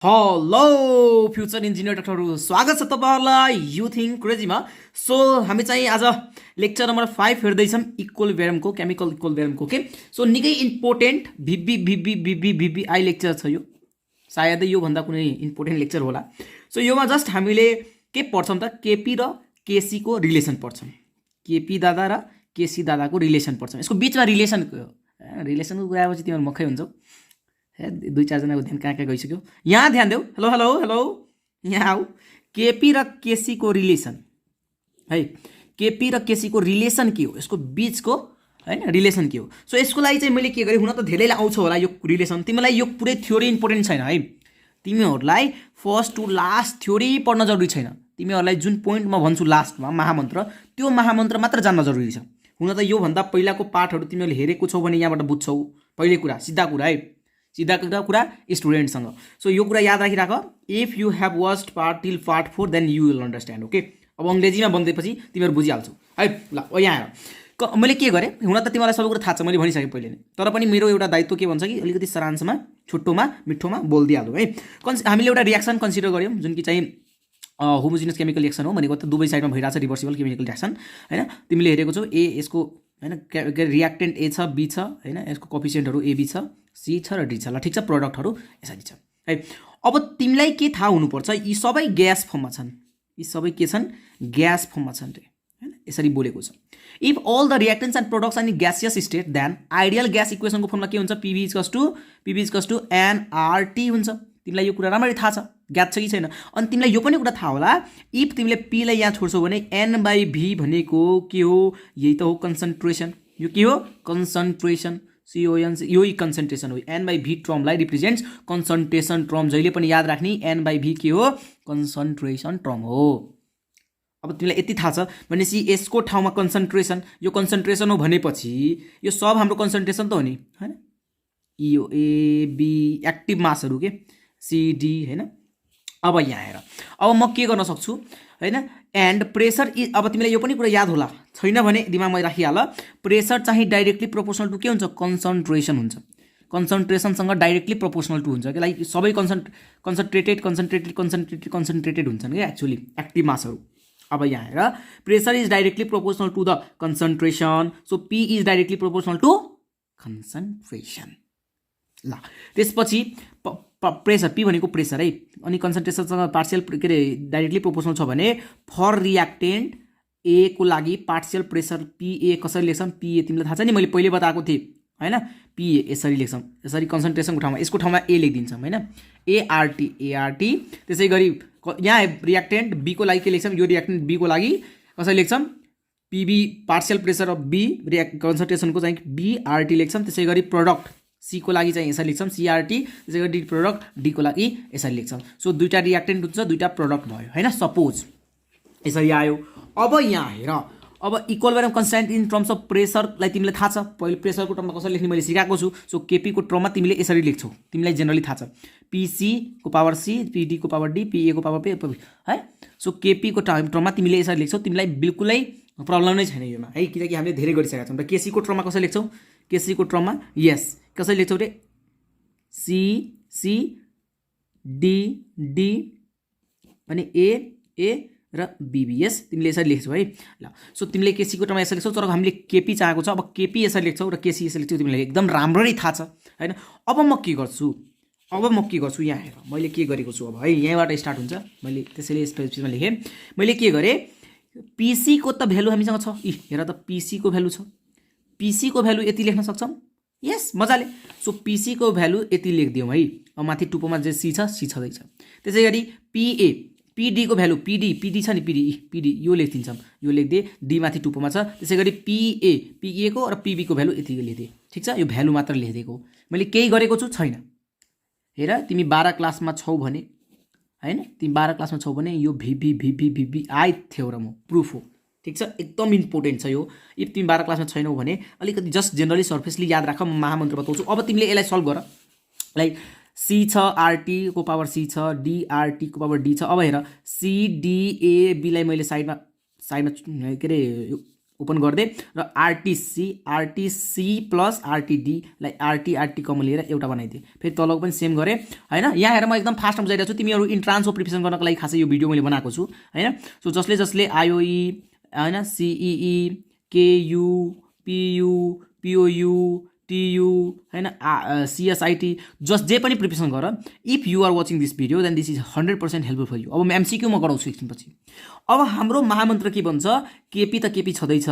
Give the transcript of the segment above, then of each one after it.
Hello future engineer डाक्टरहरू, स्वागत छ तपाईँहरूलाई युथ इन क्रेजीमा। सो हामी चाहिँ आज लेक्चर नम्बर 5 हेर्दैछौँ इक्वल भेरमको, केमिकल इक्वल भेरमको के। सो निकै इम्पोर्टेन्ट भिभी लेक्चर छ यो, सायदै योभन्दा कुनै इम्पोर्टेन्ट लेक्चर होला। सो योमा जस्ट हामीले के पढ्छौँ त, केपी र केसीको रिलेसन पढ्छौँ। केपी दादा र केसी दादाको रिलेसन पढ्छौँ। यसको बिचमा रिलेसनको कुरा आएपछि तिमीहरू मक्खै हुन्छौ। दुई चारजनाको ध्यान कहाँ गइसक्यो, यहाँ ध्यान देऊ। हेलो हेलो हेलो, यहाँ आऊ। केपी र केसीको रिलेसन है, केपी र केसीको रिलेसन के हो, यसको बिचको हैन रिलेसन के हो। सो यसको लागि चाहिँ मैले के गरेँ, हुन त धेरैलाई आउँछ होला यो रिलेसन। तिमीलाई यो पुरै थ्योरी इम्पोर्टेन्ट छैन है, तिमीहरूलाई फर्स्ट टु लास्ट थ्योरी पढ्न जरुरी छैन। तिमीहरूलाई जुन पोइन्ट म भन्छु लास्टमा महामन्त्र, त्यो महामन्त्र मात्र जान्न जरुरी छ। हुन त योभन्दा पहिलाको पाठहरू तिमीहरूले हेरेको छौ भने यहाँबाट बुझ्छौ। पहिले कुरा, सिधा कुरा है, सीधा कुरा स्टुडेन्टसँग। सो यो कुरा याद राखिराख, if you have watched part till part 4 then you will understand. Okay, अब अङ्ग्रेजीमा भन्दैपछि तिमीहरू बुझिहाल्छौ है। ल यहाँ आएर मैले के गरेँ, हुन त तिमीलाई सबै कुरा थाहा छ, मैले भनिसकेँ पहिले नै, तर पनि मेरो एउटा दायित्व के भन्छ कि अलिकति सारांशमा छुट्टोमा मिठोमा बोलिदिइहालौँ है। हामीले एउटा रियाक्सन कन्सिडर गऱ्यौँ जुन कि चाहिँ होमोजिनियस केमिकल रियाक्सन हो। भनेको त दुवै साइडमा भइरहेको छ रिभर्सिबल केमिकल रियाक्सन हैन। तिमीले हेरेको छौ ए यसको हैन, रियाक्टेन्ट ए छ, बी छ हैन, यसको कोफिसिएन्टहरू एबी छ, सी छ र डी छ। ल ठिक छ, प्रडक्टहरू यसरी छ है। अब तिमीलाई के थाहा हुनुपर्छ, यी सबै ग्यास फर्ममा छन्, यी सबै के छन्, ग्यास फर्ममा छन् रे हैन। यसरी बोलेको छ, if all the reactants and products are in gaseous state then ideal gas इक्वेसनको फर्मुला के हुन्छ, पिभी इज टु एनआरटी हुन्छ। तिमीलाई यो कुरा राम्ररी थाहा छ, ज्ञात छ कि छैन। अनि तिमीलाई यो पनि कुरा थाहा होला, इफ तिमीले पीलाई यहाँ छोड्छौ भने एन/भी भनेको के हो, यही त हो कन्सन्ट्रेसन। यो के हो, कन्सन्ट्रेसन, CON, यही कन्सन्ट्रेसन हो। एन/भी टर्मलाई रिप्रेजेन्ट्स कन्सन्ट्रेसन टर्म, जहिले पनि याद राख्ने, एन/भी के हो, कन्सन्ट्रेसन टर्म हो। अब तिमीलाई यति थाहा छ भनेपछि यसको ठाउँमा कन्सन्ट्रेसन, यो कन्सन्ट्रेसन हो भनेपछि यो सब हाम्रो कन्सन्ट्रेसन त हो नि हैन। यो एबी एक्टिभ मासहरू के, सिडी हैन। अब यहाँ हेर, अब म के गर्न सक्छु हैन, एन्ड प्रेसर अब तिमीलाई यो पनि कुरा याद होला, छैन भने दिमागमा राखिहाल। प्रेसर चाहिँ डाइरेक्टली प्रोपोर्सनल टु के हुन्छ, कन्सन्ट्रेसन हुन्छ। कन्सन्ट्रेसनसँग डाइरेक्टली प्रोपोर्सनल टु हुन्छ कि, लाइक सबै कन्सन्ट्रेटेड हुन्छन् कि एक्चुअली एक्टिभ मासहरू। अब यहाँ हेर, pressure is directly proportional to the concentration, so P is directly proportional to concentration. ल त्यसपछि प्रेसर, पी भनेको प्रेसर है, अनि कन्सन्ट्रेसनसँग पार्सियल के अरे डाइरेक्टली प्रोपोर्सनल छ भने फर रियाक्टेन्ट ए को लागि पार्सियल प्रेसर पिए कसरी लेख्छौँ, पिए तिमीलाई थाहा छ नि, मैले पहिले बताएको थिएँ हैन। पिए यसरी लेख्छौँ, यसरी कन्सन्ट्रेसनको ठाउँमा यसको ठाउँमा ए लेखिदिन्छौँ हैन, एआरटी। त्यसै गरी यहाँ रियाक्टेन्ट बी को लागि के लेख्छौँ, यो रियाक्टेन्ट बी को लागि कसरी लेख्छौँ, PB partial pressure of B, कन्सन्ट्रेसनको चाहिँ बीआरटी लेख्छौँ। त्यसै गरी प्रोडक्ट सी को लागि चाहिँ यसरी लेख्छौँ, सीआरटी। त्यसै गरी प्रोडक्ट डी को लागि यसरी लेख्छौँ। सो दुईवटा रियाक्टेन्ट हुन्छ, दुईवटा प्रोडक्ट भयो हैन, सपोज यसरी आयो। अब यहाँ हेर, अब equilibrium constant in terms of प्रेसरलाई तिमीलाई थाहा छ, पहिले प्रेसरको टर्ममा कसरी लेख्ने मैले सिकाएको छु। सो केपी को टर्ममा तिमीले यसरी लेख्छौ, तिमीलाई जेनरली थाहा छ, पीसी को पावर सी, पीडी को पावर डी, पीए को पावर पी है। सो केपी को टर्ममा तिमीले यसरी लेख्छौ, तिमीलाई बिल्कुलै प्रब्लम नै छैन योमा है, किनकि हामीले धेरै गरिसकेका छौँ। र केसी को टर्ममा कसरी लेख्छौ, केसी को टर्ममा यस कसरी लेख्छौ रे, सी डी अनि ए र बीबीएस तिमीले यसरी लेख्छौ है। ल सो तिमीले केसीको टर्ममा यसरी लेख्छौ, तर हामीले केपी चाहेको छ। अब केपी यसरी लेख्छौ र केसी यसरी लेख्छौ, तिमीलाई एकदम राम्ररी थाहा छ हैन। अब म के गर्छु, यहाँ हेर मैले के गरेको छु। अब है यहीँबाट स्टार्ट हुन्छ, मैले त्यसैले स्पेसमा लेखेँ। मैले के गरेँ, पीसी को त भ्यालु हामीसँग छ, हेर त पीसी को भ्यालु छ, पीसी को भ्यालु यति लेख्न सक्छौँ, यस मजाले। सो पीसी को भ्यालु यति लेखिदिउँ है। अब माथि टुप्पोमा जे सी छँदैछ। त्यसै गरी पिए, पीडी को भ्यालु, पीडी छ नि, पीडी यो लेखिदिन्छौँ, यो लेखिदिए, डी माथि टुप्पोमा छ। त्यसै गरी पिए को र पिबी को भ्यालु यति लेखिदिए, ठिक छ। यो भ्यालु मात्र लेखिदिएको, मैले केही गरेको छु छैन। हेर तिमी 12 क्लासमा छौ भने हैन, तिमी 12 क्लासमा छौ भने यो भिभी आई थ्योरम हो, प्रुफ हो, ठिक छ। एकदम इम्पोर्टेन्ट छ यो। इफ तिमी 12 क्लासमा छैनौ भने अलिकति जस्ट जेनरली सर्फेसली याद राख, म महामन्त्र बताउँछु। अब तिमीले यसलाई सल्भ गर, लाइक सी छ, आरटी को पावर सी छ, डीआरटी को पावर डी छ। अब हेर, सीडीएबीलाई मैले साइडमा के अरे ओपन गर्दै र आरटीसी प्लस आरटीडी लाई आरटी कमन लिएर एउटा बनाइदिएँ। फेरि तलको पनि सेम गरेँ हैन। यहाँ हेर म एकदम फास्टमा बुझाइरहेको छु, तिमीहरू इन्ट्रान्सको प्रिपरेसन गर्नको लागि खासै यो भिडियो मैले बनाएको छु हैन। सो जसले आईओई हैन, CEE, KU, PU, POU, TU हैन, सीएसआईटी जे पनि प्रिपरेसन गर, if you are watching this video then this is 100% helpful for you. अब म एमसीक्यू म गराउँछु एकछिनपछि। अब हाम्रो महामन्त्र के भन्छ, केपी त केपी छँदैछ,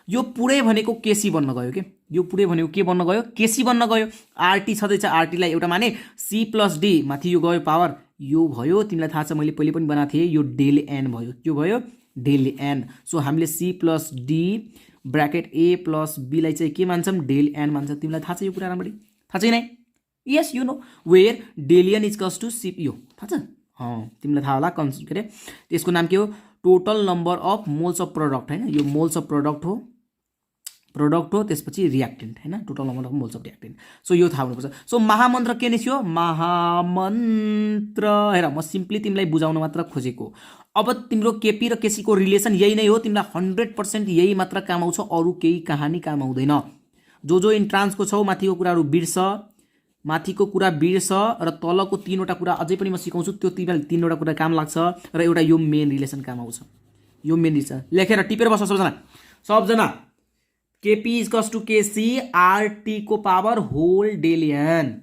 यो पुरै भनेको केसी बन्न गयो के, यो पुरै भनेको के बन्न गयो, केसी बन्न गयो। आरटी छँदैछ, आरटीलाई एउटा माने सी प्लस डी, माथि यो गयो पावर, यो भयो। तिमीलाई थाहा छ मैले पहिले पनि बनाएको थिएँ, यो डेल एन भयो, यो भयो डेल एन। सो हामीले C plus D bracket A plus B लाई चाहिँ के मान्छौँ, डेल एन मान्छ। तिमीलाई थाहा छ यो कुरा राम्ररी, थाहा छैन? Yes you know where del n is equals to C, यो थाहा छ? तिमीलाई थाहा होला। के अरे त्यसको नाम के हो, total number of moles of product हैन, यो मोल्स अफ प्रोडक्ट हो त्यसपछि रिएक्टेन्ट हैन, total number of moles of reactant. So यो थाहा हुनुपर्छ। सो महामन्त्र के निस्क्यो, महामन्त्र हेर म सिम्पली तिमीलाई बुझाउन मात्र खोजेको। अब तिम्रो केपी र केसीको रिलेसन यही नै हो, तिमीलाई 100% यही मात्र काम आउँछ, अरू केही कहानी काम आउँदैन। जो इन्ट्रान्सको छौ माथिको कुराहरू बिर्स, माथिको कुरा बिर्स र तलको तीनवटा कुरा अझै पनि म सिकाउँछु, त्यो तीनवटा कुरा काम लाग्छ र एउटा यो मेन रिलेसन काम आउँछ। यो मेन रिलेसन लेखेर टिपेर बस्छ सबजना। KP equals to KC RT को पावर होल डेलियन।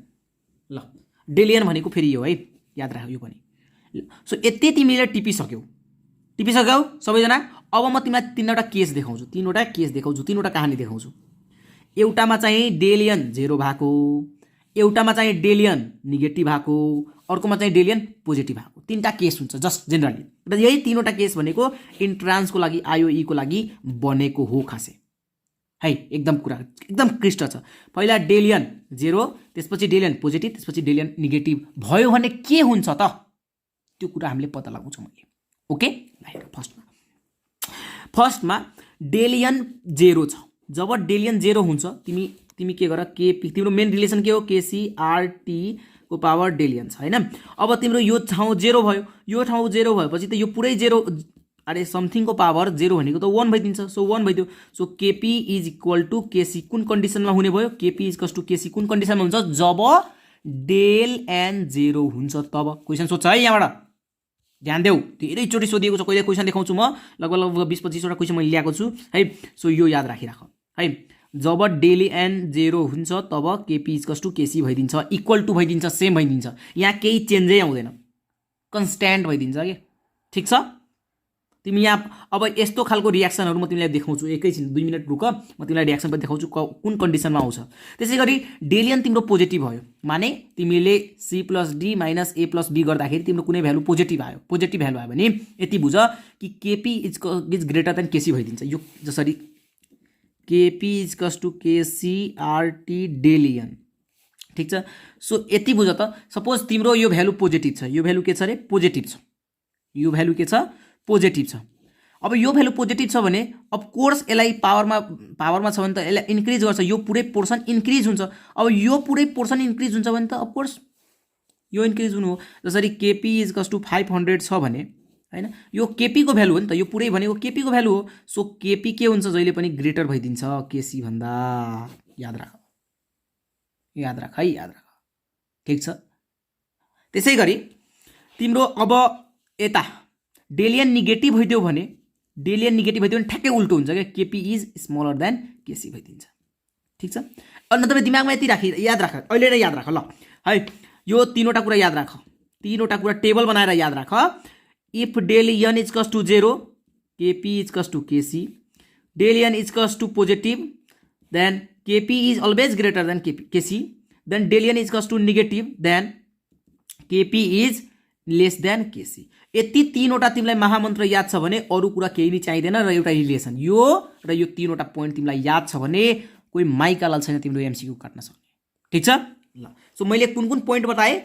ल डेलियन भनेको फेरि यो है, याद राख यो पनि। सो यति तिमीले टिपिसक्यौ सबैजना। अब म तिमीलाई तीनवटा केस देखाउँछु, तीनवटा कहानी देखाउँछु। एउटामा चाहिँ डेलियन 0 भएको, एउटामा चाहिँ डेलियन नेगेटिभ भएको, अर्कोमा चाहिँ डेलियन पोजिटिभ भएको। तीनटा केस हुन्छ जस्ट जेनरली, र यही तीनवटा केस भनेको इन्ट्रान्सको लागि आईओई को लागि बनेको हो खासै है। एकदम कुरा एकदम क्लिष्ट छ। पहिला डेलियन 0, त्यसपछि डेलियन पोजिटिभ, त्यसपछि डेलियन नेगेटिभ भयो भने के हुन्छ त, त्यो कुरा हामीले पत्ता लगाउँछौँ मैले। ओके, फर्स्टमा डेलियन 0 छ। जब डेलियन 0 हुन्छ तिमी के गर, केपी तिम्रो मेन रिलेसन के हो, केसी आरटी को पावर डेलियन छ हैन। अब तिम्रो यो ठाउँ 0 भयो, यो ठाउँ 0 भएपछि त यो पुरै 0, अरे समथिङ को पावर 0 भनेको त 1 भइदिन्छ। सो 1 भइदियो। So KP is equal to KC कुन कन्डिसनमा हुने भयो, KP is equal to KC कुन कन्डिसनमा हुन्छ, जब डेल एन 0 हुन्छ तब। क्वेसन सोध्छ है, यहाँबाट ध्यान देऊ, धेरैचोटि सोधिएको छ। कहिले क्वेसन देखाउँछु म, लगभग 20-25 वटा क्वेसन मैले ल्याएको छु है। सो यो याद राखिराख है, जब डेल एन 0 हुन्छ तब KP is equal to KC भइदिन्छ, इक्वल टू भइदिन्छ, सेम भइदिन्छ। यहाँ केही चेन्जै आउँदैन, कन्स्ट्यान्ट भइदिन्छ के, ठिक छ। तिमी यहाँ अब यस्तो खालको रियाक्सनहरू म तिमीलाई देखाउँछु, एकैछिन 2 मिनट रुक, म तिमीलाई रियाक्सन पनि देखाउँछु कुन कन्डिसनमा आउँछ। त्यसै गरी डेलियन तिम्रो पोजिटिभ भयो, माने तिमीले C plus D minus A plus B गर्दाखेरि तिम्रो कुनै भ्यालु पोजिटिभ आयो, पोजिटिभ भ्यालु आयो भने यति बुझ कि KP is greater than KC भइदिन्छ। यो जसरी KP is equals to KC RT डेलियन, ठिक छ। सो यति बुझ त, सपोज तिम्रो यो भ्यालु पोजिटिभ छ, यो भ्यालु के छ रे, पोजिटिभ छ, यो भ्यालु के छ, पोजिटिभ छ। अब यो भ्यालु पोजिटिभ छ भने अफकोर्स यसलाई पावरमा छ भने त यसलाई इन्क्रिज गर्छ, यो पुरै पोर्सन इन्क्रिज हुन्छ। अब यो पुरै पोर्सन इन्क्रिज हुन्छ भने त अफकोर्स यो इन्क्रिज हुनु हो। जसरी केपी इज इक्वल्स टू 500 छ भने हैन, यो केपी को भ्यालु हो नि त, यो पुरै भनेको केपी को भ्यालु हो। सो केपी के हुन्छ, जहिले पनि ग्रेटर भइदिन्छ केसी भन्दा। याद राख है, ठिक छ। त्यसै गरी तिम्रो अब यता डेलियन नेगेटिभ भइदियो भने ठ्याक्कै उल्टो हुन्छ क्या, KP is smaller than KC भइदिन्छ, ठिक छ। अनि तपाईँ दिमागमा यति याद राख, अहिले नै याद राख ल है। यो तीनवटा कुरा याद राख, तीनवटा कुरा टेबल बनाएर याद राख। इफ डेलियन is equals to 0, KP is equals to KC, डेलियन is equals to positive, then KP is always greater than KC, then डेलियन is equals to negative, then KP is less than KC. यति तीनवटा तिमीलाई महामन्त्र याद छ भने अरू कुरा केही नै चाहिँदैन, र एउटा रिलेसन यो र यो तीनवटा पोइन्ट तिमीलाई याद छ भने कोही माइकालाल छैन तिम्रो एमसीक्यू काट्न सक्ने, ठिक छ ल। सो मैले कुन कुन पोइन्ट बताएँ,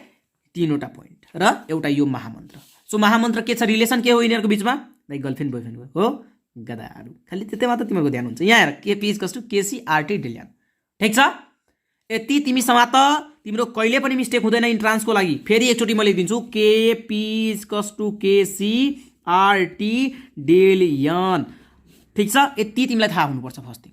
तीनवटा पोइन्ट र एउटा यो महामन्त्र। सो महामन्त्र के छ, रिलेसन के हो यिनीहरूको बिचमा, लाइक गर्लफ्रेन्ड बोयफ्रेन्ड हो गदाहरू, खालि त्यतै मात्र तिमीहरूको ध्यान हुन्छ। यहाँ हेर, KP is equals to KC RT डेलियन, ठिक छ। यति तिमी समात, तिम्रो कहिले पनि मिस्टेक हुँदैन इन्ट्रान्सको लागि। फेरि एकचोटि म लेखिदिन्छु, KP is equals to KC RT डेलियन। ठीक छ, यति तिमीलाई थाहा हुनुपर्छ फर्स्ट थिङ।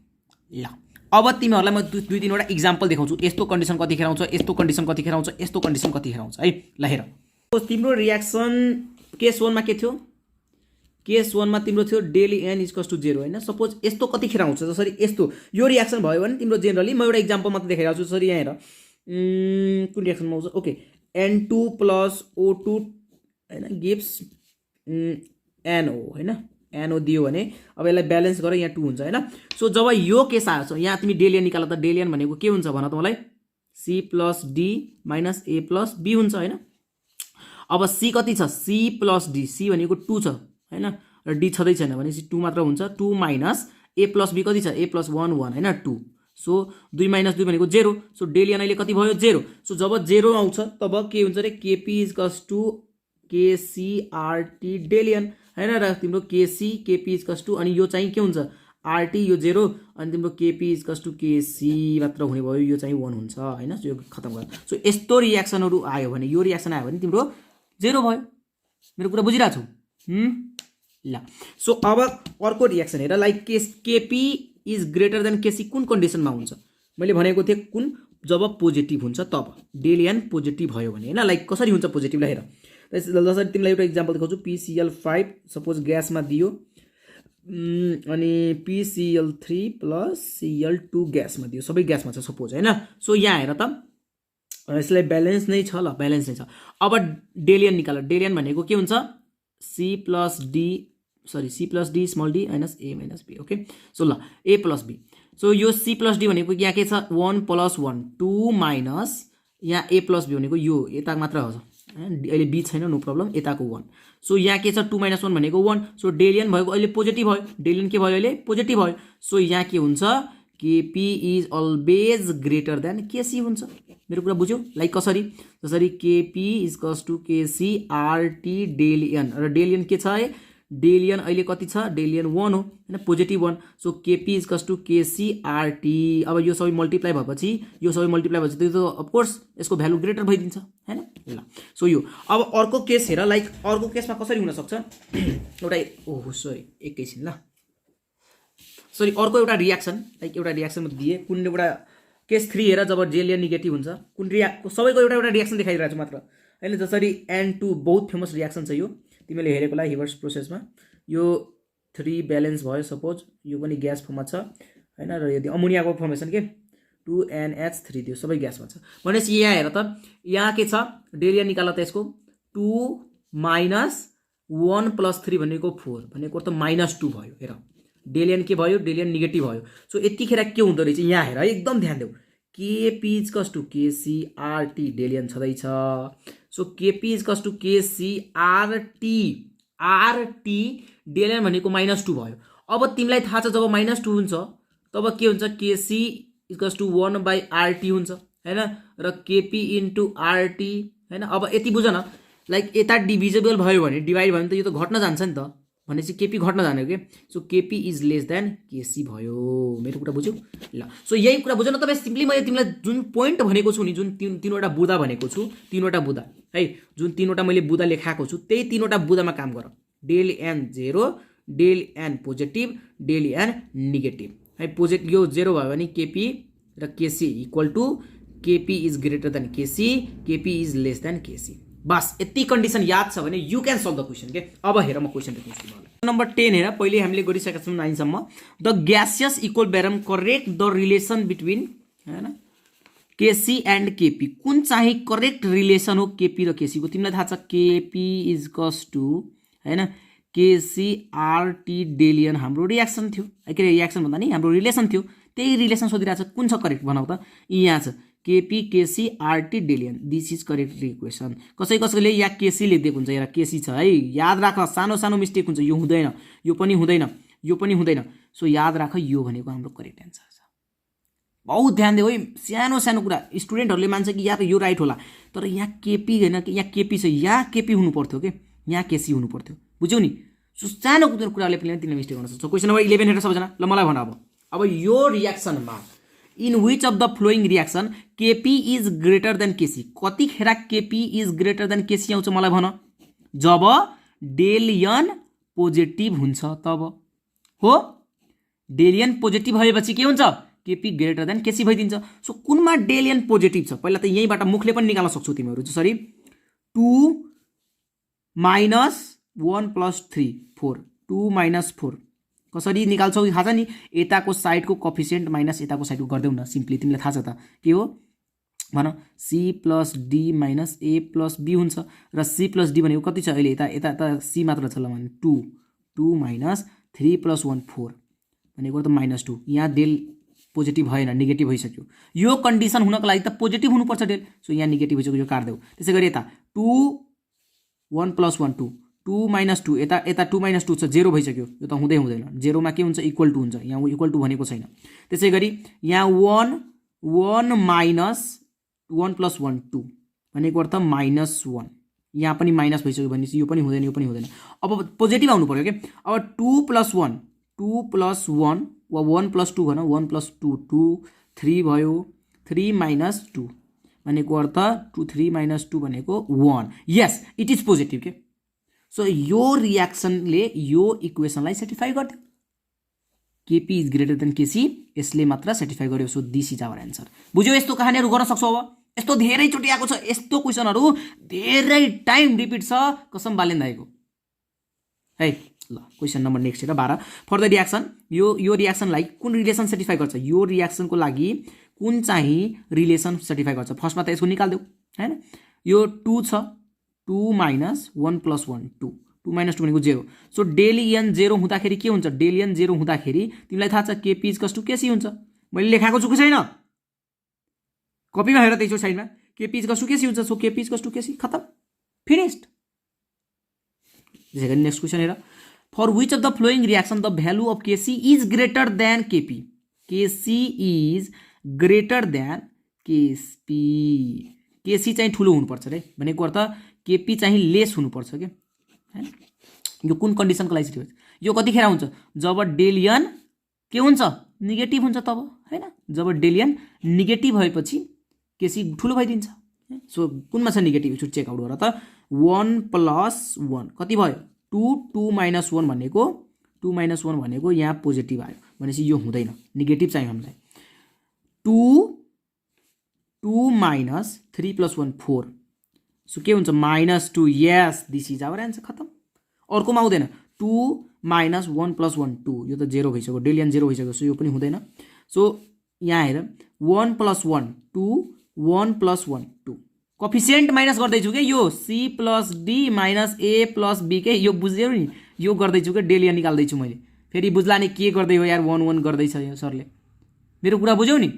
ल अब तिमीहरूलाई म दुई तीनवटा इक्जाम्पल देखाउँछु, यस्तो कन्डिसन कतिखेर आउँछ, यस्तो कन्डिसन कतिखेर आउँछ, यस्तो कन्डिसन कतिखेर आउँछ है। ल हेर, तिम्रो रियाक्सन केस 1 मा के थियो, केस 1 मा तिम्रो थियो डेली n इक्वल्स टु 0 हैन। सपोज यस्तो कतिखेर आउँछ, जसरी यस्तो यो रियाक्सन भयो भने तिम्रो जेनरली म एउटा इक्जाम्पल मात्र देखाइरहेको छु। जसरी यहाँ हेर कुन रियाक्सनमा आउँछ, ओके n2 प्लस O2 हैन गिव्स NO हैन, NO दियो भने अब यसलाई ब्यालेन्स गर, यहाँ 2 हुन्छ हैन। सो जब यो केस आएछ, यहाँ तिमी डेलियन निकाल त डेलियन भनेको के हुन्छ भन त मलाई, C plus D minus A plus B हुन्छ हैन। अब C कति छ, C प्लस D, C भनेको 2 छ हैन, र D छँदै छैन भनेपछि 2 मात्र हुन्छ। 2 माइनस A प्लस B कति छ, A प्लस 1 1 हैन 2। सो 2 माइनस 2 भनेको 0। सो डेलियन अहिले कति भयो, 0। सो जब 0 आउँछ तब के हुन्छ रे, KP इक्वल्स टु KCRT डेलियन हैन, र तिम्रो KP इक्वल्स टु, अनि यो चाहिँ के हुन्छ RT, यो 0, अनि तिम्रो KP इक्वल्स टु KC मात्र हुने भयो, यो चाहिँ 1 हुन्छ हैन। यो खतम गर। सो यस्तो रियाक्सनहरु आयो भने, यो रियाक्सन आयो भने तिम्रो 0 भयो। मेरो कुरा बुझिरा छौ? ल सो अब अर्को रियाक्सन हेर, like KP is greater than KC कुन कन्डिसनमा हुन्छ, मैले भनेको थिएँ कुन, जब पोजिटिभ हुन्छ तब, डेलियन पोजिटिभ भयो भने हैन। लाइक कसरी हुन्छ पोजिटिभ, ल हेर, जसरी तिमीलाई एउटा इक्जाम्पल देखाउँछु। PCl5 सपोज ग्यासमा दियो, अनि PCl3 प्लस Cl2 ग्यासमा दियो, सबै ग्यासमा छ सपोज हैन। सो यहाँ हेर त, यसलाई ब्यालेन्स नै छ, ल ब्यालेन्स नै छ। अब डेलियन निकाल, डेलियन भनेको के हुन्छ, C plus D small d minus A minus B, okay. So ल A प्लस B, सो यो C प्लस D भनेको यहाँ के छ, 1 प्लस 1 2 माइनस यहाँ A प्लस B भनेको यो यता मात्र हो, अहिले B छैन, नो प्रब्लम, यताको 1। सो यहाँ के छ, 2 माइनस 1 भनेको 1। सो डेलियन भएको अहिले पोजिटिभ भयो, डेलियन के भयो अहिले पोजिटिभ भयो। सो यहाँ के हुन्छ, KP is always greater than KC हुन्छ। मेरो कुरा बुझ्यौ? लाइक कसरी, जसरी KP इक्वल्स टु KCRT डेलियन, र डेलियन के छ है, डेलियन अहिले कति छ, डेलियन 1 हो हैन, positive 1। So KP equals to KCRT, अब यो सबै मल्टिप्लाई भएपछि, यो सबै मल्टिप्लाई भएपछि त्यो त अफकोर्स यसको भ्यालु ग्रेटर भइदिन्छ हैन। ल सो यो अब अर्को केस हेर, लाइक अर्को केसमा कसरी हुन सक्छ, एउटा ओहो सरी एकैछिन ल, सरी अर्को एउटा रियाक्सन, लाइक एउटा रियाक्सन दिए कुन एउटा केस 3 हेर, जब डेलियन नेगेटिभ हुन्छ, कुन सबैको एउटा एउटा रियाक्सन देखाइरहेको छु मात्र हैन। जसरी N2 बहुत फेमस रियाक्सन छ यो, तिमीले हेरेकोला रिभर्स प्रोसेसमा, यो 3 ब्यालेन्स भयो सपोज, यो पनि ग्यास फर्ममा छ हैन, र यदि अमोनियाको फर्मेसन के 2NH3 त्यो सबै ग्यासमा छ भनेपछि यहाँ हेर त, यहाँ के छ, डेलियन निकाल त यसको, 2 माइनस 1 प्लस 3 भनेको 4 भनेको त माइनस 2 भयो। हेर डेलियन के भयो, डेलियन नेगेटिभ भयो। सो यतिखेर के हुँदो रहेछ, यहाँ हेर एकदम ध्यान देऊ, KP equals to KCRT del n छँदैछ। So KP equals to KCRT, RT del n भनेको माइनस 2 भयो। अब तिमीलाई थाहा छ जब माइनस 2 हुन्छ तब के हुन्छ, KC इक्वल्स टु 1/RT हुन्छ हैन, र KP इन्टु RT हैन। अब यति बुझ न, लाइक यता डिभिजिबल भयो भने, डिभाइड भयो भने त यो त घट्न जान्छ नि त, भनेपछि KP घट्न जाने हो के। So KP is less than KC भयो। मेरो कुरा बुझ्यौ? ल सो यही कुरा बुझ्न तपाईँ सिम्पली मैले तिमीलाई जुन पोइन्ट भनेको छु नि, जुन तीनवटा बुदा भनेको छु, तीनवटा बुदा है, जुन तीनवटा मैले बुदा लेखाएको छु त्यही तीनवटा बुदामा काम गर। डेल n 0, डेल n पोजिटिभ, डेल n नेगेटिभ है। पोजिटिभ यो 0 भयो भने KP र KC equal to KP is greater than KC, KP is less than KC। बस यति कन्डिसन याद छ भने you can solve the question के। अब हेर म क्वेसन देखाउँछु तिमीलाई। नम्बर 10 हेर, पहिले हामीले गरिसकेका छौँ 9 सम्म। The gaseous equilibrium correct the relation between हैन KC एन्ड KP, कुन चाहिँ करेक्ट रिलेसन हो KP र KC को। तिमीलाई थाहा छ KP इक्वल्स टु हैन KCRT डेलियन हाम्रो रियाक्सन थियो, के रियाक्सन भन्दा नि हाम्रो रिलेसन थियो, त्यही रिलेसन सोधिरहेको छ, कुन छ करेक्ट भनाउ त। यहाँ छ KP KCRT डेलियन, दिस इज करेक्ट इक्वेसन। कसैले यहाँ KC लेखिदिएको हुन्छ, यहाँ KC छ है, याद राख, सानो सानो मिस्टेक हुन्छ, यो हुँदैन, यो पनि हुँदैन, यो पनि हुँदैन। सो याद राख, यो भनेको हाम्रो करेक्ट एन्सर छ। बहुत ध्यान देऊ है, सानो सानो कुरा स्टुडेन्टहरूले मान्छ कि यहाँ यो राइट होला, तर यहाँ KP हैन, यहाँ KP छ, यहाँ KP हुनु पर्थ्यो के, यहाँ KC हुनु पर्थ्यो, बुझ्यौ नि। सो सानो कुराले पनि तिमीले मिस्टेक गर्न सक्छौ। क्वेसन नम्बर 11 हेर सबैजना, ल मलाई भन अब यो रियाक्सनमा in which of the following reaction KP is greater than KC, कतिखेर KP is greater than KC आउँछ मलाई भन। जब डेलियन पोजिटिभ हुन्छ तब हो, डेलियन पोजिटिभ भएपछि के हुन्छ केपी ग्रेटर देन केसी भइदिन्छ सो कुनमा डेलियन पोजिटिभ छ पहिला त यहीँबाट मुखले पनि निकाल्न सक्छौ तिमीहरू जसरी 2 माइनस 1 प्लस 3 4 2 माइनस 4 कसरी निकाल्छौ थाहा छ नि यताको साइडको कोफिसिएन्ट माइनस यताको साइडको गर्देऊ न सिम्पली तिमीलाई थाहा छ त के हो भन C plus D minus A plus B हुन्छ र सी प्लस डी भनेको कति छ अहिले यता यता त सी मात्र छ ल भने 2 2 माइनस 3 प्लस 1 4 भनेको त माइनस 2 यहाँ डेल पोजिटिभ भएन नेगेटिभ भइसक्यो यो कन्डिसन हुनको लागि त पोजिटिभ हुनुपर्छ डेल सो यहाँ नेगेटिभ भइसक्यो यो काट्देऊ त्यसै गरी यता 2 1 प्लस 1 2 2 माइनस 2 यता यता 2 माइनस 2 छ 0 भइसक्यो यो त हुँदै हुँदैन 0 मा के हुन्छ इक्वल टु हुन्छ यहाँ इक्वल टु भनेको छैन त्यसै गरी यहाँ 1 माइनस 1 प्लस 1 2 भनेको अर्थ माइनस 1 यहाँ पनि माइनस भइसक्यो भनेपछि यो पनि हुँदैन यो पनि हुँदैन अब पोजिटिभ आउनु पर्यो के अब 2 प्लस 1 वा 1 प्लस 2 भन 1 प्लस 2 2 3 भयो 3 माइनस 2 भनेको अर्थ 2 3 माइनस 2 भनेको 1 यस इट इज पोजिटिभ के सो यो रियाक्सनले यो इक्वेसनलाई सेटिफाई गर्यो KP is greater than KC यसले मात्र सेटिफाई गर्यो so this is our answer बुझ्यो यस्तो कहानीहरू गर्न सक्छौ अब यस्तो धेरैचोटि आएको छ यस्तो क्वेसनहरू धेरै टाइम रिपिट छ कसम बालेन दाइको है ल क्वेसन नम्बर नेक्स्ट हेर 12 फर द रियाक्सन यो रियाक्सनलाई कुन रिलेसन सेटिफाई गर्छ यो रियाक्सनको लागि कुन चाहिँ रिलेसन सेटिफाई गर्छ फर्स्टमा त यसको निकाल्देऊ हैन यो 2 छ 2 माइनस 1 प्लस 1 2 2 माइनस 2 भनेको 0 सो डेलियन 0 हुँदाखेरि के हुन्छ डेलियन 0 हुँदाखेरि तिमीलाई थाहा छ KP is equals to KC हुन्छ मैले लेखाएको छु कि छैन कपीमा हेर त्यसो साइडमा KP is equals to KC हुन्छ so KP is equals to KC खतम फिनिश्ड त्यसैगरी नेक्स्ट क्वेसन हेर for which of the following reaction the value of KC is greater than KP KC is greater than KP KC चाहिँ ठुलो हुनुपर्छ रे भनेको अर्थ केपी चाहिँ लेस हुनुपर्छ के हैन यो कुन कन्डिसनको लागि थियो यो कतिखेर हुन्छ जब डेलियन के हुन्छ नेगेटिभ हुन्छ तब हैन जब डेलियन नेगेटिभ भएपछि केसी ठुलो भइदिन्छ सो कुनमा छ नेगेटिभ यसो चेक आउट गर त 1 प्लस 1 कति भयो 2 2 माइनस 1 भनेको 2 माइनस 1 भनेको यहाँ पोजिटिभ आयो भनेपछि यो हुँदैन नेगेटिभ चाहियो हामीलाई 2 माइनस 3 प्लस 1 4 सो के हुन्छ minus 2 yes this is our answer खतम अर्कोमा आउँदैन 2 माइनस 1 प्लस 1 2 यो त 0 भइसक्यो डेलियन 0 भइसक्यो सो यो पनि हुँदैन सो यहाँ हेर 1 प्लस 1 2 1 प्लस 1 2 कोफिसिएन्ट माइनस गर्दैछु के यो C plus D minus A plus B के यो बुझ्यौ नि यो गर्दैछु के डेलियन निकाल्दैछु मैले फेरि बुझ्ला नि के गर्दै हो यार 1 1 गर्दैछ यो सरले मेरो कुरा बुझ्यौ नि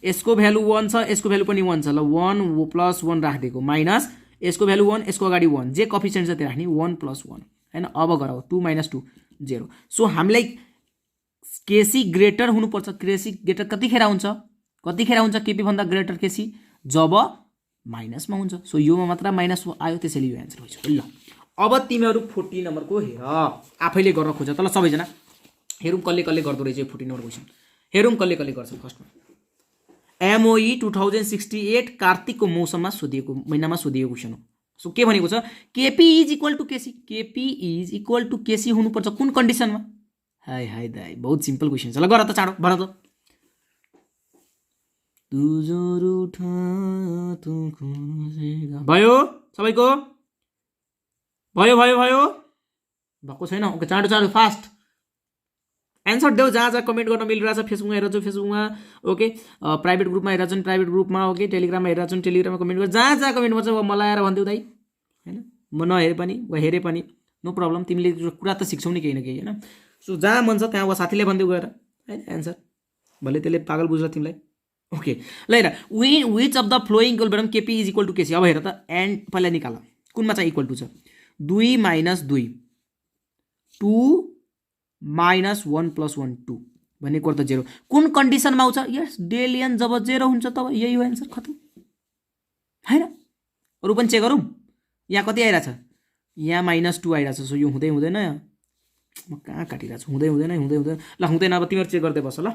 यसको भ्यालु 1 छ यसको भ्यालु पनि 1 छ ल 1 प्लस 1 राखिदिएको माइनस यसको भ्यालु 1 यसको अगाडि 1 जे कोफिसिएन्ट छ त्यो राख्ने 1 प्लस 1 हैन अब गराऊ 2 माइनस 2 0 सो हामीलाई केसी ग्रेटर हुनुपर्छ केसी ग्रेटर कतिखेर हुन्छ केपी भन्दा ग्रेटर केसी जब माइनसमा हुन्छ सो योमा मात्र माइनस आयो त्यसैले यो एन्सर भइसक्यो ल अब तिमीहरू 14 नम्बरको हेर आफैले गर्न खोज त ल सबैजना हेरौँ कसले कसले गर्दो रहेछ 14 नम्बर क्वेसन हेरौँ कसले कसले गर्छ फर्स्टमा एमओई 2068 कार्तिकको मौसममा सोधिएको महिनामा सोधिएको क्वेसन हो सो के भनेको छ KP is equal to KC हुनुपर्छ कुन कन्डिसनमा हाय हाय दाइ बहुत सिम्पल क्वेसन छ ल गर त चाँडो भन त भयो सबैको भयो भएको छैन ओके चाँडो फास्ट एन्सर देऊ जहाँ कमेन्ट गर्न मिलिरहेछ फेसबुकमा हेरेर फेसबुकमा ओके प्राइभेट ग्रुपमा हेरेर प्राइभेट ग्रुपमा ओके टेलिग्राममा हेरेर टेलिग्राममा कमेन्ट गर जहाँ कमेन्ट गर्छ मलाई आएर भनिदेऊ दाइ हैन म नहेरे पनि वा हेरे पनि नो प्रब्लम तिमीले कुरा त सिक्छौ नि केही न केही हैन सो जहाँ मन छ त्यहाँ वा साथीले भनिदेऊ गएर हैन एन्सर भले त्यसले पागल बुझ्छ तिमीलाई ओके ल हेर which of the following equilibrium KP is equal to KC अब हेर त एन्ड पहिला निकाल कुनमा चाहिँ इक्वल टु छ 2 माइनस 2 2 माइनस 1 प्लस 1 2 भनेको त 0 कुन कन्डिसनमा आउँछ यस डेलियन जब 0 हुन्छ तब यही हो एन्सर खतम हैन अरु पनि चेक गरौँ यहाँ कति आइराछ यहाँ माइनस 2 आइराछ सो यो हुँदैन म कहाँ काटिरहेको छु हुँदैन ल हुँदैन अब तिमीहरू चेक गर्दै बस ल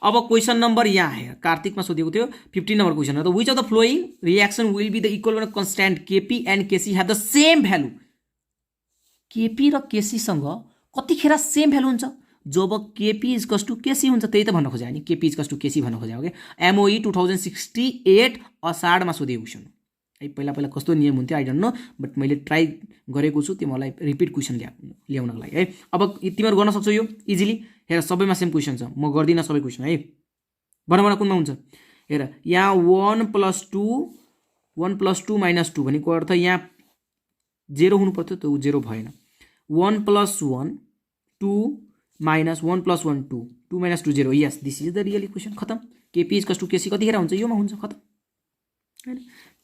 अब क्वेसन नम्बर यहाँ हेर कार्तिकमा सोधेको थियो 15 नम्बर क्वेसन हो त which of the following reaction will be the equal constant KP and KC have the same value KP र केसीसँग कतिखेर सेम भ्यालु हुन्छ जब केपी इजकस टु केसी हुन्छ, त्यही त भन्न खोजे नि, केपी इजकस टु केसी भन्न खोजे हो कि। एमओई 2068 असाढमा सोधिएको क्वेसन है। पहिला पहिला कस्तो नियम हुन्थ्यो आई डोन्ट नो, बट मैले ट्राई गरेको छु त्यो मलाई रिपिट क्वेसन ल्याउनको लागि है। अब तिमीहरू गर्न सक्छौ यो इजिली। हेर सबैमा सेम क्वेसन छ, म गर्दिनँ सबै क्वेसन है। भन कुनमा हुन्छ। हेर यहाँ 1 + 2 - 2 भनेको अर्थ यहाँ 0 हुनु पर्थ्यो, त्यो 0 भएन। 1 + 1 2 - 1 + 1 2 2 - 2 0। यस, this is the real equation. खतम। केपी इजकस टु केसी कतिखेर हुन्छ, योमा हुन्छ। खतम हैन।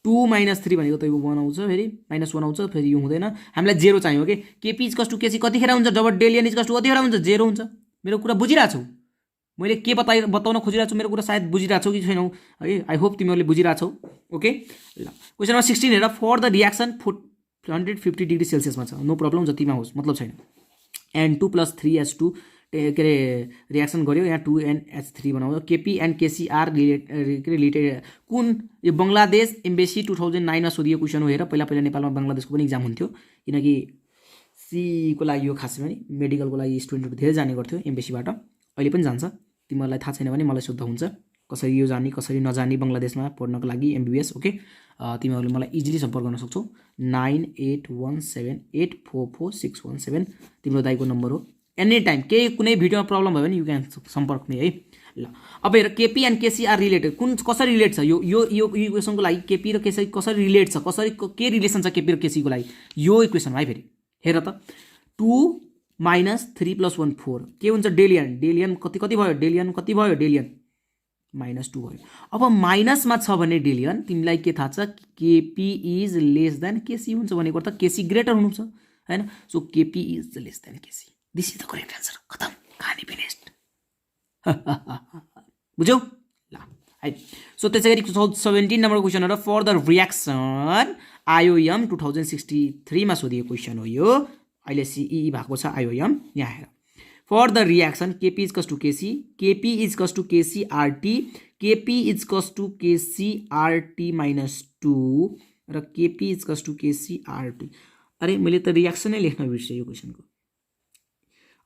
2 - 3 भनेको त यो 1 आउँछ, फेरि -1 आउँछ, फेरि यो हुँदैन। हामीलाई 0 चाहियो के। केपी इजकस टु केसी कतिखेर हुन्छ, जब डेलियन इजकस टु कतिखेर हुन्छ, 0 हुन्छ। मेरो कुरा बुझिरहेको छौ? मैले के बताउन खोजिरहेको छु, मेरो कुरा सायद बुझिरहेको छौ कि छैनौ है। आई होप तिमीहरूले बुझिरहेको छौ। ओके ल, क्वेसन नम्बर 16 हेर। फर द रियाक्सन 150 डिग्री सेल्सियसमा छ, नो प्रब्लम, जतिमा होस्, मतलब छैन। N2 + 3H2 के अरे रियाक्सन गर्यो, यहाँ 2NH3 बनाउँछ। KP and KC are related. कुन यो बङ्गलादेश एम्बेसी 2009 मा सोधिएको क्वेसन हो। हेर पहिला पहिला नेपालमा बङ्गलादेशको पनि इक्जाम हुन्थ्यो, किनकि सीको लागि यो खासै पनि मेडिकलको लागि स्टुडेन्टहरू धेरै जाने गर्थ्यो एम्बेसीबाट, अहिले पनि जान्छ। तिमीहरूलाई थाहा छैन भने मलाई सोध्दा हुन्छ, कसरी यो जाने कसरी नजाने बङ्गलादेशमा पढ्नको लागि एमबिबिएस। ओके, तिमीहरूले मलाई इजिली सम्पर्क गर्न सक्छौ। 9817844617 तिम्रो दाइको नम्बर हो। एनी टाइम केही कुनै भिडियोमा प्रब्लम भयो भने यु क्यान सम्पर्क मी है। ल अब हेर, KP and KC are related. कुन कसरी रिलेट छ यो यो यो इक्वेसनको लागि केपी र केसी कसरी रिलेट छ, कसरी के रिलेसन छ केपी र केसीको लागि यो इक्वेसन है। फेरि हेर त 2 - 3 + 1 4 के हुन्छ, डेलियन। डेलियन कति भयो, डेलियन कति भयो, डेलियन -2 भयो। अब माइनसमा छ भने डेलियन तिमीलाई के थाहा छ, KP is less than KC हुन्छ भनेको अर्थ केसी ग्रेटर हुनुहुन्छ हैन। So KP is less than KC, this is the correct answer. खतम, कहानी फिनिस्ड। बुझ्यौ ल है। सो त्यसै गरी 17 नम्बर क्वेसन हो। फर द रियाक्सन आइओएम 2063 मा सोधिएको क्वेसन हो यो। अहिले सीई भएको छ आइओएम। यहाँ हेर, for the reaction KP is equals to KC, KP is equals to KC RT, KP is equals to KC RT -2 र KP is equals to KC RT. अरे मैले त रियाक्सनै लेख्न बिर्सेँ यो क्वेसनको।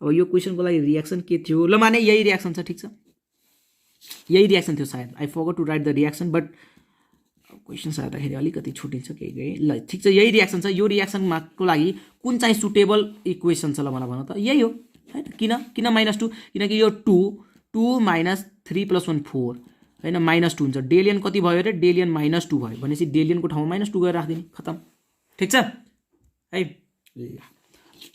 अब यो क्वेसनको लागि रियाक्सन के थियो, ल माने यही रियाक्सन छ, ठिक छ, यही रियाक्सन थियो सायद। I forgot to write the reaction, but question हेर्दाखेरि अलिकति छुटिन्छ केही केही। ल ठिक छ, यही रियाक्सन छ। यो रियाक्सनको लागि कुन चाहिँ सुटेबल इक्वेसन छ, ल मलाई भन त। यही हो हैन। किन -2, किनकि यो 2 - 3 + 1 4 हैन, -2 हुन्छ। डेलियन कति भयो अरे, डेलियन -2 भयो भनेपछि डेलियनको ठाउँमा -2 गरेर राखिदिने। खतम, ठिक छ है। ल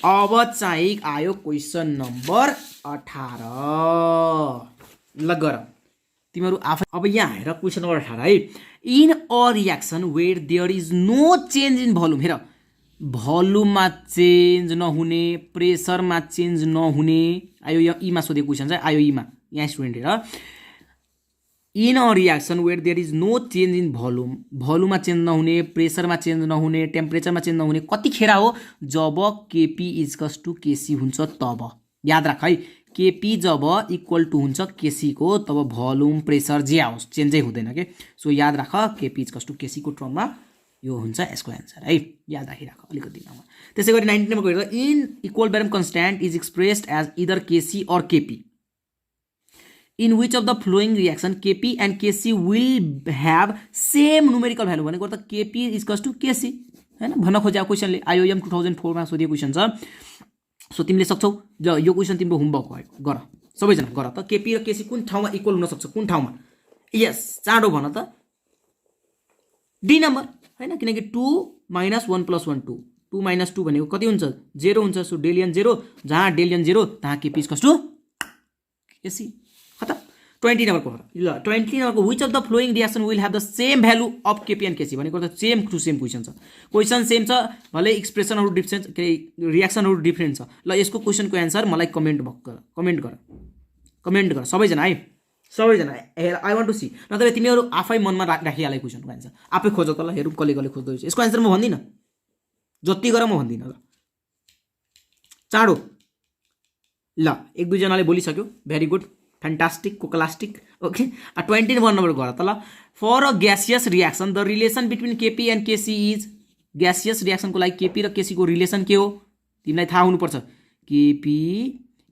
अब चाहिँ आयो क्वेसन नम्बर 18। ल गर तिमीहरू आफै। अब यहाँ हेर क्वेसन नम्बर 18 है। In a reaction where there is no change in volume. हेर भोल्युममा चेन्ज नहुने, प्रेसरमा चेन्ज नहुने, आइओईमा सोधेको क्वेसन चाहिँ आइओईमा। यहाँ स्टुडेन्ट हेर, in a reaction where there is no change in volume, भोल्युममा चेन्ज नहुने, प्रेसरमा चेन्ज नहुने, टेम्परेचरमा चेन्ज नहुने कतिखेर हो, जब केपी इजकस टु केसी हुन्छ तब। याद राख है, केपी जब इक्वल टु हुन्छ केसीको तब भोल्युम प्रेसर जे आओस् चेन्जै हुँदैन के। सो याद राख, केपी इजकस टु केसीको टर्ममा यो हुन्छ यसको एन्सर है। याद राखिराख अलिकति दिनमा। त्यसै गरी 19 नम्बरको हेर्दा, in equilibrium constant is expressed as either KC or KP in which of the following reaction KP and KC will have same numerical value भनेको त केपी इजकस टु केसी हैन भन्न खोजेको क्वेसनले आइओएम 2004 मा सोधिएको क्वेसन छ। सो तिमीले सक्छौ, यो क्वेसन तिम्रो होमवर्क भयो, गर सबैजना गर त। केपी र केसी कुन ठाउँमा इक्वल हुन सक्छ, कुन ठाउँमा? यस, चाँडो भन त। डी नम्बर हैन, किनकि 2 - 1 + 1 2 2 - 2 भनेको कति हुन्छ, 0 हुन्छ। सो डेलियन 0, जहाँ डेलियन 0 तहाँ केपी इजकस टु केसी। खतम। 20 नम्बरको ल 20 नम्बरको which of the following reaction will have the same value of KP and KC भनेको त सेम टु सेम क्वेसन छ। क्वेसन सेम छ, भले एक्सप्रेसनहरू डिफ्रेन्स के रियाक्सनहरू डिफ्रेन्ट छ। ल यसको क्वेसनको एन्सर मलाई कमेन्ट गर सबैजना है, सबैजना। आई वान्ट टु सी, नत्र तिमीहरू आफै मनमा राखिहाले क्वेसनको एन्सर, आफै खोज त। ल हेरौँ कसले खोज्दैछ। यसको एन्सर म भन्दिनँ, जति गर म भन्दिनँ। ल चाँडो। ल एक दुईजनाले बोलिसक्यो, भेरी गुड, फ्यान्टास्टिक, कोकलास्टिक। ओके, 21 नम्बर गर त। ल for a gaseous reaction the relation between KP and KC is. Gaseous रियाक्सनको लागि केपी र केसीको रिलेसन के हो तिमीलाई थाहा हुनुपर्छ। केपी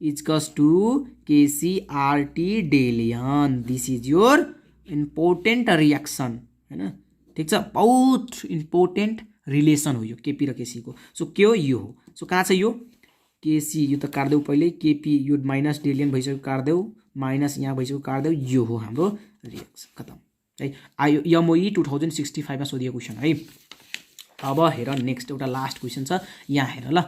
इजकस टु केसीआरटी डेलियन। This is your important reaction हैन, ठिक छ। बहुत इम्पोर्टेन्ट रिलेसन हो यो केपी र केसीको। सो के हो, यो हो। सो कहाँ छ यो केसी, यो त काट्देऊ पहिले, केपी यो माइनस डेलियन भइसक्यो काट्देऊ, माइनस यहाँ भइसक्यो काट्देऊ, यो हो हाम्रो रिएक्सन, खतम है। आयो एमओई 2065 मा सोधिएको क्वेसन है। अब हेर नेक्स्ट एउटा लास्ट क्वेसन छ यहाँ हेर ल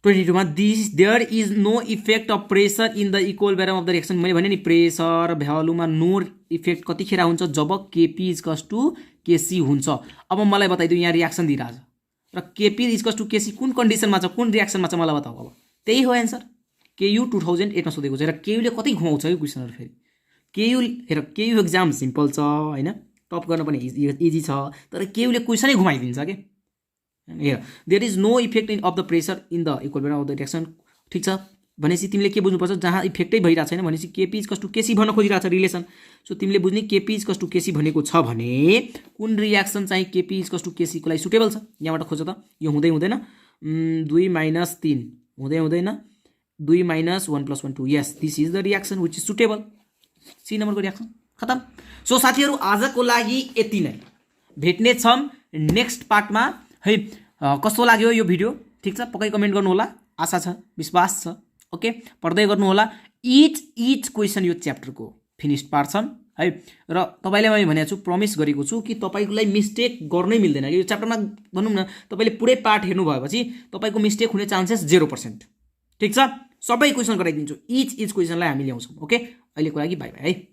22 मा there is no effect of pressure in the equal value of the reaction. मैले भने नि प्रेसर भ्यालुमा नो इफेक्ट कतिखेर हुन्छ, जब केपी इजकस टु केसी हुन्छ। अब मलाई बताइदियो यहाँ रिएक्सन दिइरहेछ र केपी इजकस टु केसी कुन कन्डिसनमा छ, कुन रिएक्सनमा छ, मलाई बताऊ। अब त्यही हो एन्सर। केयु 2008 मा सोधेको छ र केयुले कतै घुमाउँछ यो क्वेसनहरु फेरि। केयु हेर, केयु एक्जाम सिम्पल छ हैन, टप गर्न पनि इजी छ, तर केयुले क्वेसनै घुमाइदिन्छ के। हेर there is no effect in of the pressure in the equal value of the reaction, ठिक छ। भनेपछि तिमीले के बुझ्नुपर्छ, जहाँ इफेक्टै भइरहेको छैन भनेपछि केपी इजकस टु केसी भन्न खोजिरहेको छ रिलेसन। सो तिमीले बुझ्ने केपी इजकस टु केसी भनेको छ भने कुन रिएक्सन चाहिँ केपी इजकस टु केसीको लागि सुटेबल छ, यहाँबाट खोज त। यो हुँदै हुँदैन, 2 - 3 हुँदै हुँदैन, 2 - 1 + 1 2, yes this is the reaction which is suitable. C नम्बरको रिएक्सन खतम। सो साथीहरू आजको लागि यति नै, भेट्ने छौँ नेक्स्ट पार्टमा है। कस्तो लाग्यो यो भिडियो, ठिक छ, पक्कै कमेन्ट गर्नु होला, आशा छ, विश्वास छ। ओके, पढ्दै गर्नु होला। इच क्वेसन यो च्याप्टरको फिनिश पार्छन् है। र तपाईलाई मैले भनेको छु, प्रमिस गरेको छु कि तपाईलाई मिस्टेक गर्नै मिल्दैन। यो च्याप्टरमा भनौँ न, तपाईले पुरै पार्ट हेर्नु भएपछि तपाईको मिस्टेक हुने चान्सेस 0%, ठिक छ। सबै क्वेसन गराइदिन्छु, इच क्वेसनलाई हामी ल्याउँछौँ। ओके, अहिलेको लागि बाई बाई है।